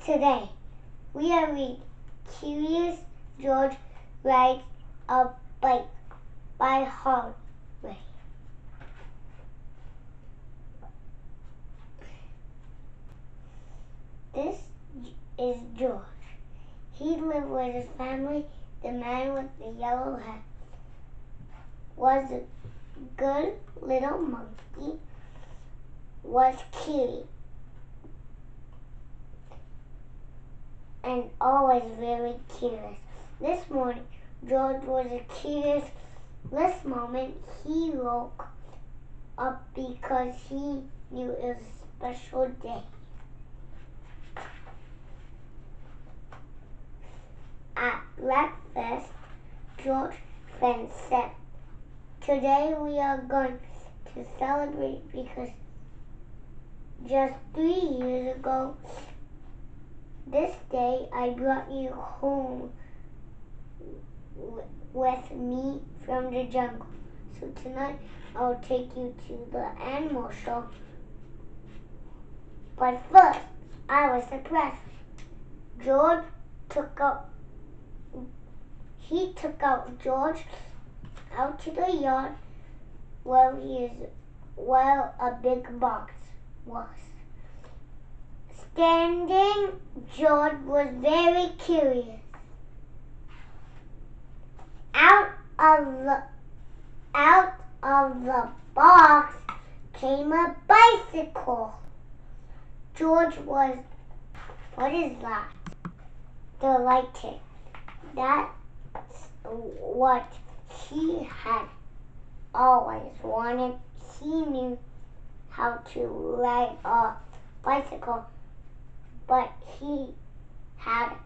Today, we are reading Curious George Rides a Bike by Harvey. This is George. He lived with his family. The man with the yellow hat was a good little monkey, was cute and always very curious. This morning, George was curious. This moment, he woke up because he knew it was a special day. At breakfast, George's friend said, "Today we are going to celebrate because just 3 years ago, this day I brought you home with me from the jungle. So tonight I'll take you to the animal show. But first, I was surprised. George took out George out to the yard where a big box was. Standing, George was very curious. Out of the box came a bicycle. George was, "What is that?" Delighted. That's what he had always wanted. He knew how to ride a bicycle, but he had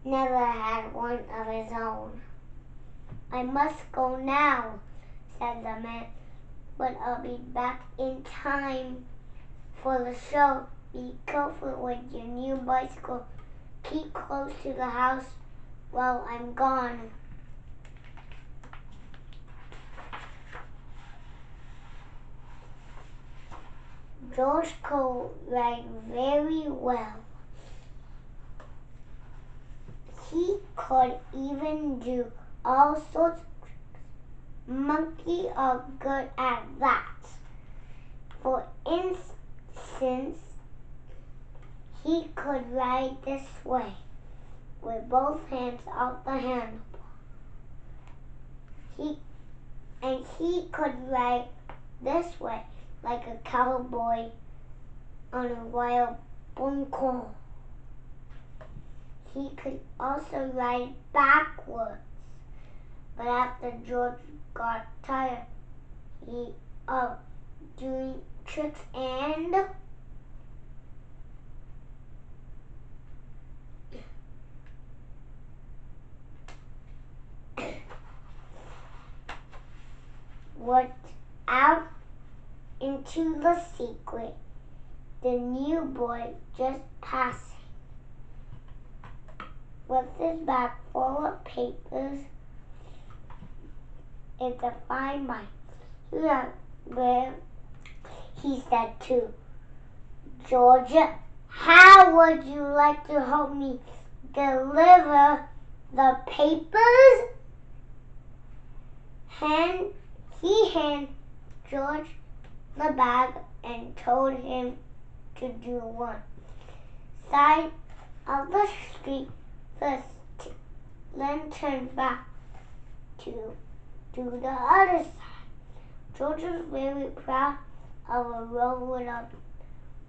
never had one of his own. "I must go now," said the man, "but I'll be back in time for the show. Be careful with your new bicycle. Keep close to the house while I'm gone." George could ride very well. He could even do all sorts of tricks. Monkeys are good at that. For instance, he could ride this way with both hands out the handlebar. He could ride this way like a cowboy on a wild bull. He could also ride backwards. But after George got tired of doing tricks and went out into the secret, the new boy just passing with his bag full of papers. "It's a fine bike. Look where," he said to Georgia. "How would you like to help me deliver the papers?" He handed George the bag and told him to do one side of the street first, then turn back to do the other side. George was very proud of a road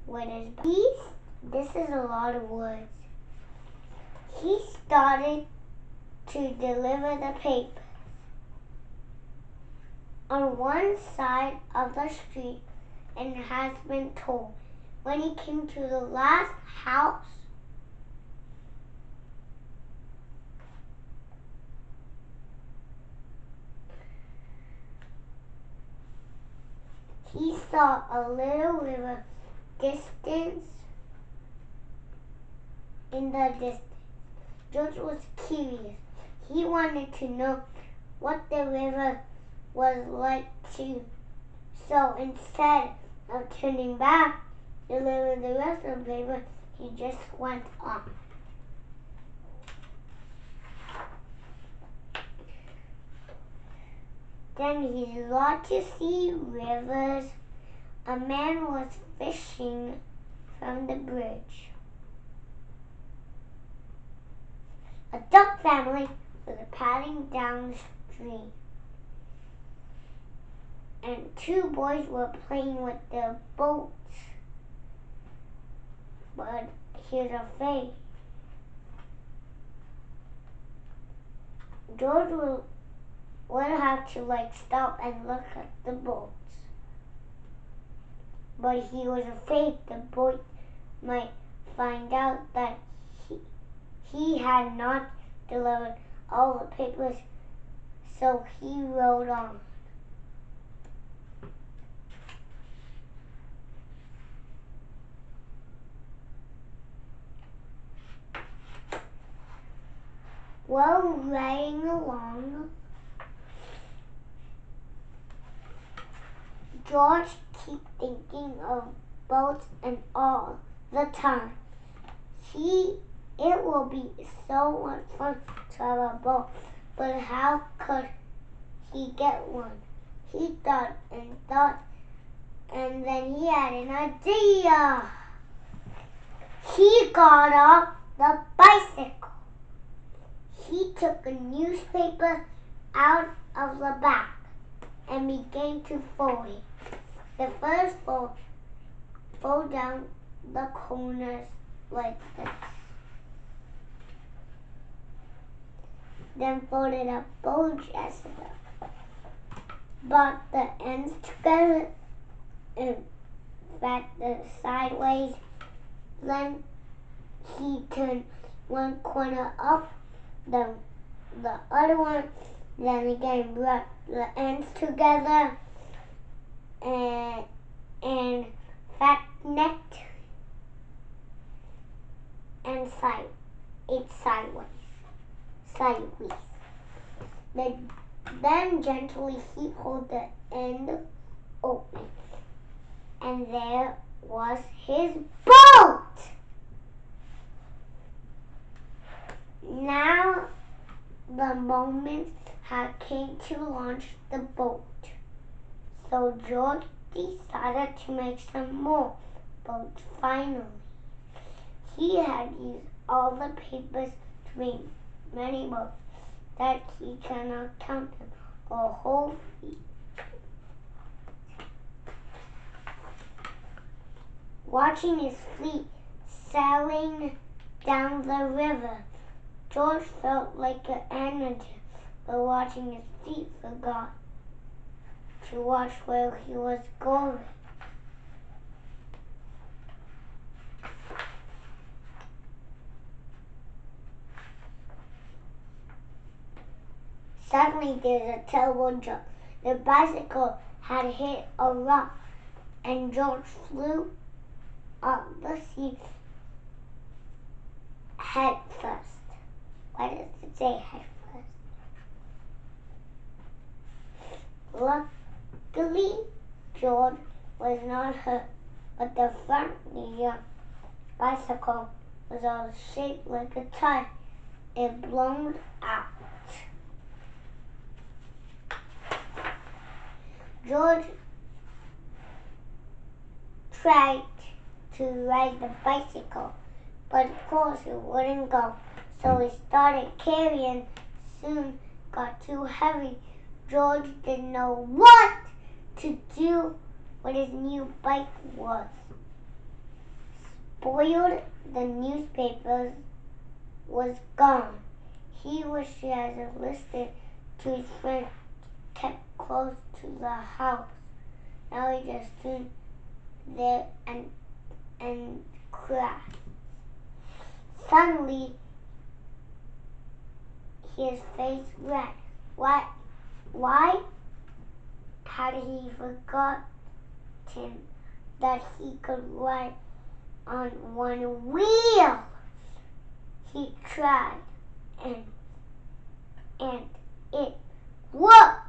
with his beast. This is a lot of words. He started to deliver the papers. On one side of the street, and has been told, when he came to the last house, he saw a little river in the distance. George was curious. He wanted to know what the river was like too. So instead of turning back to deliver the rest of the paper, He just went on. Then he got to see rivers. A man was fishing from the bridge. A duck family was paddling down the stream. And two boys were playing with their boats. But he was afraid. George would have to stop and look at the boats. But he was afraid the boy might find out that he had not delivered all the papers, so he rowed on. While riding along, George kept thinking of boats and all the time. It will be so much fun to have a boat, but how could he get one? He thought and thought, and then he had an idea. He got off the bicycle. He took a newspaper out of the back and began to fold it. The first fold down the corners like this. Then folded up both Jessica. Brought the ends together and back the sideways. Then he turned one corner up, then the other one. Then again brought the ends together and fat necked and sideways. Then gently he pulled the end open, and there was his boat. Now the moment had came to launch the boat, so George decided to make some more boats finally. He had used all the papers to make many boats that he cannot count them, a whole fleet. Watching his fleet sailing down the river, George felt like an amateur, but watching his feet forgot to watch where he was going. Suddenly there's a terrible jump. The bicycle had hit a rock, and George flew up the sea head first. Why does it say head first? Luckily, George was not hurt, but the front wheel bicycle was all shaped like a tire. It blown out. George tried to ride the bicycle, but of course it wouldn't go. So he started carrying, soon got too heavy. George didn't know what to do when his new bike was spoiled. The newspapers was gone. He wished he had listened to his friend, kept close to the house. Now he just stood there and cried. Suddenly, his face red. Why had he forgotten that he could ride on one wheel? He tried, and it worked.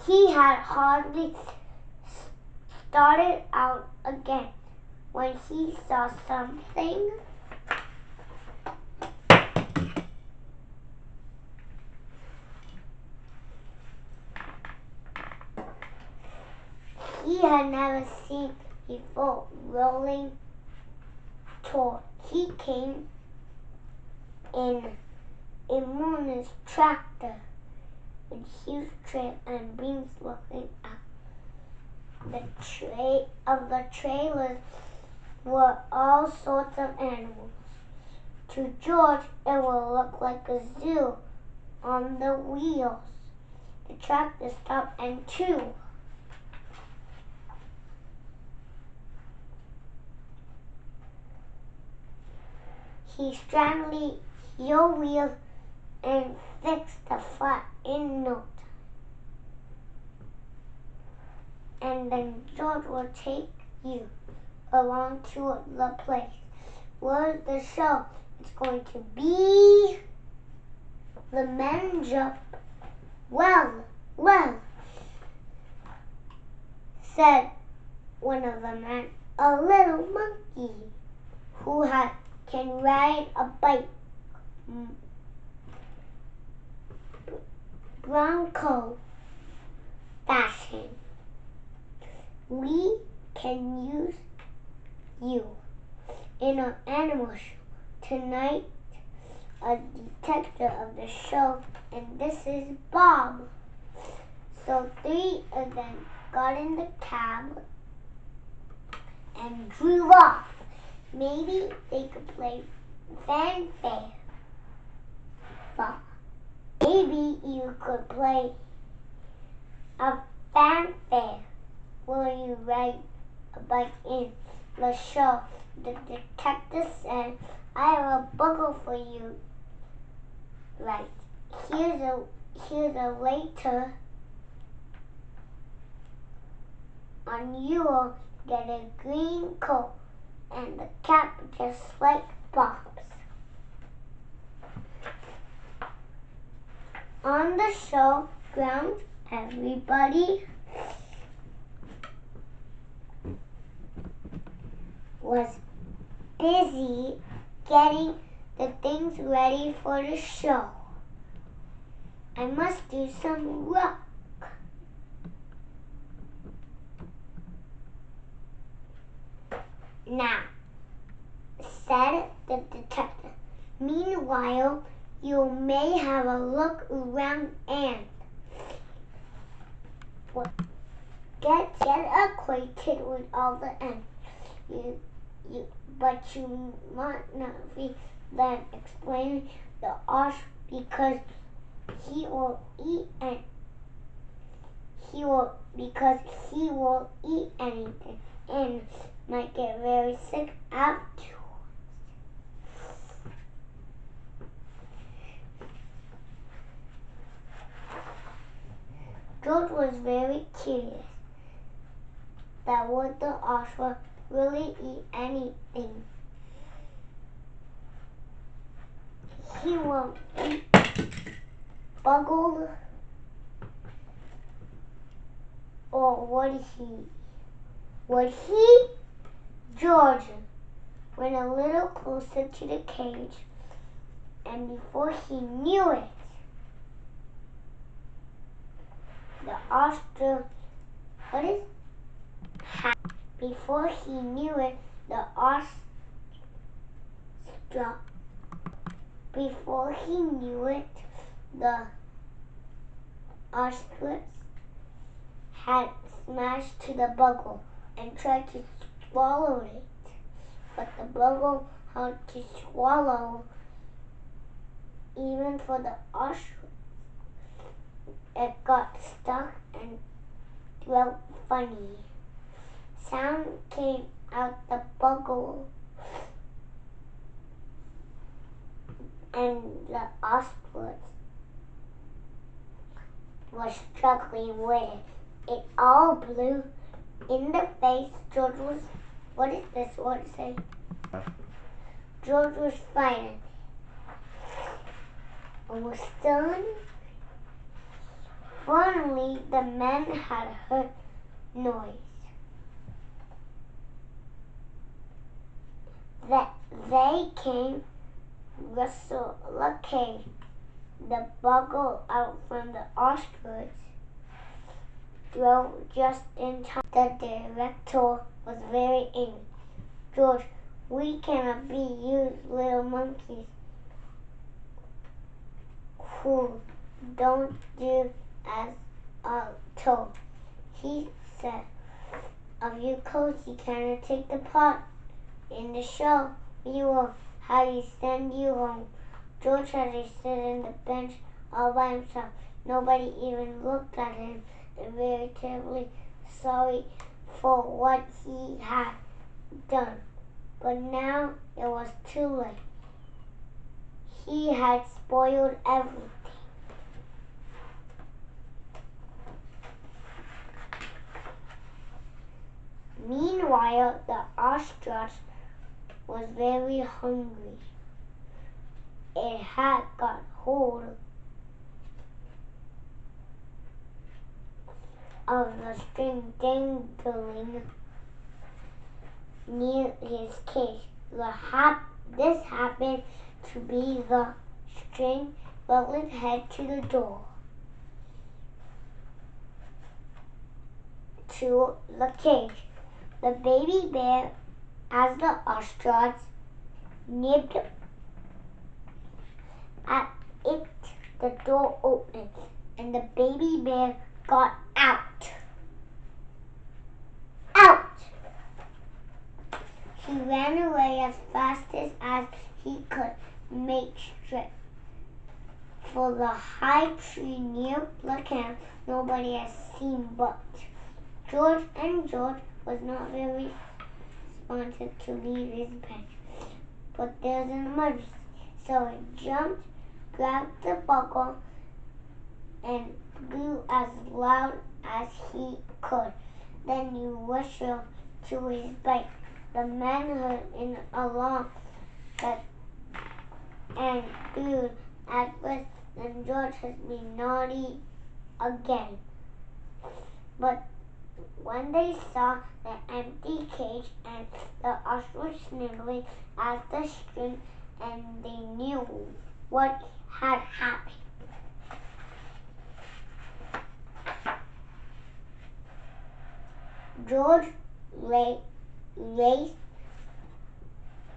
He had hardly started out again when he saw something. He had never seen before rolling toward. He came in a enormous tractor with huge trail and beams looking out. The trailers were all sorts of animals. To George, it would look like a zoo on the wheels. The tractor stopped and two. He strangely your wheels and fixed the flat in no time. And then George will take you along to the place where the show is going to be. The men jump. Well, said one of the men, a little monkey who can ride a bike. Bronco fashion. We can use you in an animal show. Tonight, a detective of the show, and this is Bob. So three of them got in the cab and drove off. Maybe they could play fanfare. Maybe you could play a fanfare while you ride a bike in the show. The detective said, I have a bugle for you. Right. Here's a letter. And you will get a green coat and the cap just like Bob's. On the show ground, everybody was busy getting the things ready for the show. I must do some work. Now, said the detective. Meanwhile, you may have a look around and get acquainted with all the animals. But you might not be then explaining the ostrich because he will eat anything and might get very sick afterwards. George was very curious that would the ostrich really eat anything. He won't eat bugle, or would he? George went a little closer to the cage, and before he knew it, the ostrich, before he knew it, the ostrich had smashed to the bugle and tried to swallow it. But the bugle had to swallow even for the ostrich. It got stuck and felt funny. Sound came out the bugle, and the ostrich was struggling with it. It all blew in the face. George was, what is this word say? George was frightened and was stunned. Finally, the men had heard noise. they came, Ursula came the bugle out from the ostrich, drove just in time. The director was very angry. George, we cannot be you little monkeys who don't do as are told. He said, of you coach, you cannot take the part in the show. We will have you send you home. George had to sit in the bench all by himself. Nobody even looked at him, and very terribly sorry for what he had done. But now it was too late. He had spoiled everything. Meanwhile, the ostrich was very hungry. It had got hold of the string dangling near his cage. This happened to be the string well it head to the door to the cage. The baby bear, as the ostrich nipped at it, the door opened and the baby bear got out. Out! He ran away as fast as he could, make straight for the high tree near the camp nobody had seen but George, and George was not very responsive to leave his bench. But there's an emergency. So he jumped, grabbed the buckle, and blew as loud as he could. Then he whistled to his bike. The man heard an alarm and blew at first. Then George has been naughty again. But when they saw the empty cage and the ostrich sniveling at the string, and they knew what had happened. George raced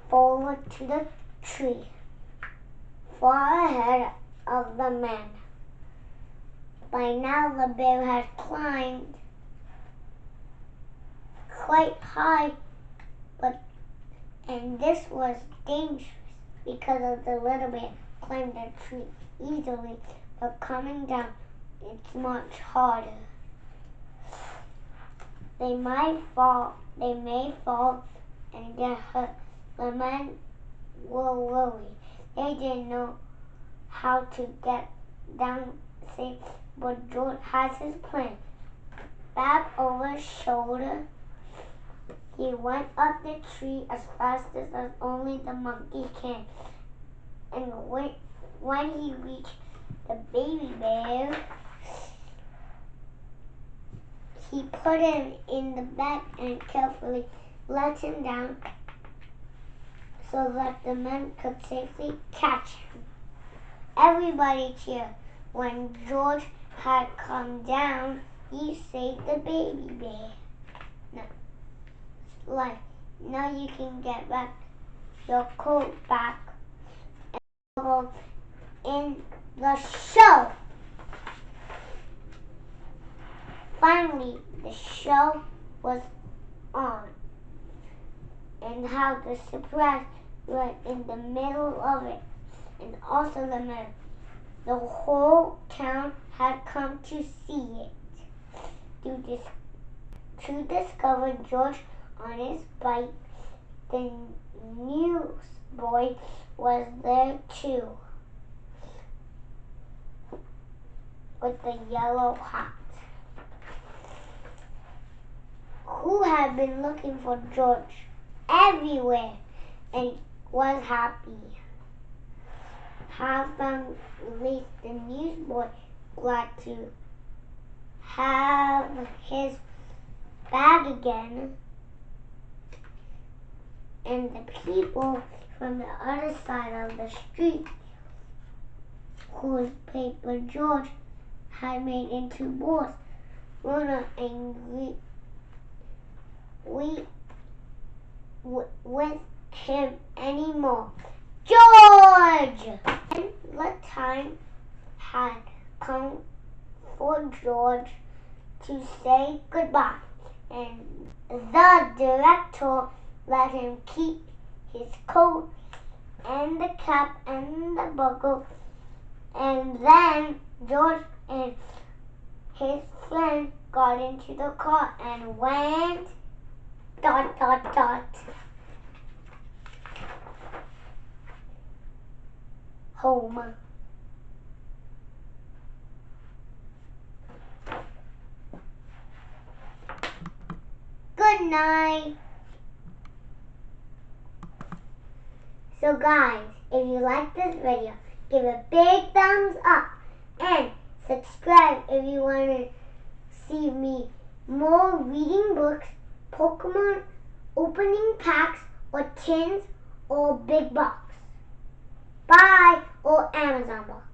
forward to the tree, far ahead of the man. By now the bear had climbed quite high, and this was dangerous because of the little bear climbed the tree easily, but coming down it's much harder. They may fall and get hurt. The men were worried. They didn't know how to get down safe, but George has his plan. Back over his shoulder, he went up the tree as fast as only the monkey can. And when he reached the baby bear, he put him in the back and carefully let him down so that the men could safely catch him. Everybody cheered. When George had come down, he saved the baby bear. Now you can get back your coat back and go in the show. Finally, the show was on, and how the surprise was in the middle of it, and also the man. The whole town had come to see it. To discover George on his bike, the newsboy was there too, with the yellow hat, who had been looking for George everywhere and was happy. Have found at least the newsboy glad to have his bag again and the people from the other side of the street, whose paper George had made into balls, were not angry with him anymore. George! And the time had come for George to say goodbye, and the director let him keep his coat and the cap and the buckle, and then George and his friend got into the car and went ... home. Good night. So guys, if you like this video, give a big thumbs up and subscribe if you want to see me more reading books, Pokemon opening packs or tins or big box. Bye, or Amazon box.